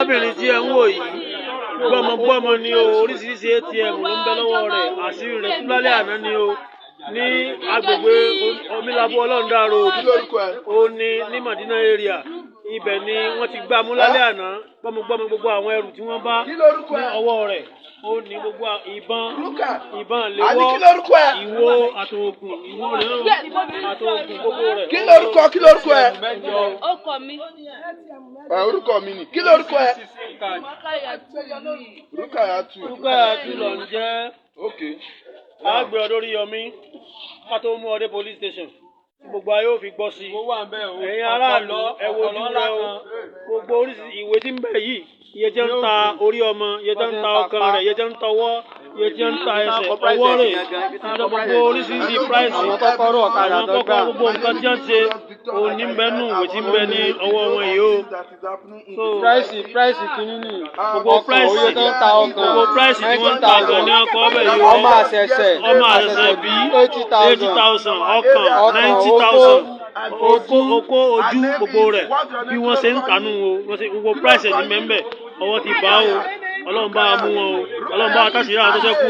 Obìnrin tí ẹ ń wò yìí gbọmọgbọmọ ni o, oríṣiríṣi ATM ló ń bẹ lọ́wọ́ rẹ̀, àṣírí rẹ̀ tú lálẹ́ àná ni o, ní agbègbè Omilabo Ọlọ́ndàró ó ní Madina area. Ibẹ̀ ni wọ́n ti gbá mú lálẹ́ àná. Gbọmọgbọmọ gbogbo àwọn ẹrù tí wọ́n bá ní ọwọ́ rẹ̀ ó ní gbogbo ìbọn léwọ́, ìwo àtòògùn, ìwo rẹ̀ àtòògùn gbogbo rẹ̀. Kí lórúkọ ẹ? Ọkọ mi. Orúkọ mi ni. Kí lórúkọ ẹ? Rukayatu ló ń jẹ́. Okay. Láàgbé ọdún Oríyọmí ká tó mú ọdẹ police station. Gbogbo ayé ò fi gbọ́ sí i. Ẹ̀yin aráàlú ẹ wojú rẹ o. Gbogbo oríṣiríṣi ìwé tí ń bẹ yìí, iye jẹ́ ń ta orí ọmọ, iye jẹ́ ń ta ọkàn rẹ̀, iye jẹ́ ń ta ọwọ́, iye jẹ́ ń ta ẹsẹ̀, ọwọ́ rẹ̀. Gbogbo oríṣiríṣi price. Àwọn kọ́kọ́rọ́ ọ̀kadà tó gbà. Gbogbo nǹkan tí wọ́n ṣe òní ń bẹ nù ìwé tí ń bẹ ní ọwọ́ wọn yìí o. Price kìíní ni. Gbogbo price oye tó ń ta ọkàn. Gbogbo price tí wọ́n ń ta ọkàn ní ọkọ̀ ọbẹ̀ yìí o. Ọmọ àṣẹ̀ṣẹ̀ bí 80,000 ọkàn 90,000. Oko ojú gbogbo rẹ̀ bí wọ́n ṣe ń tànú o, gbogbo price ní mẹ́mbẹ̀ ọwọ́ ti bá o, Ọlọ́run bá mú wọn o, Ọlọ́run bá tàṣírí àwọn tó ṣẹ́kù.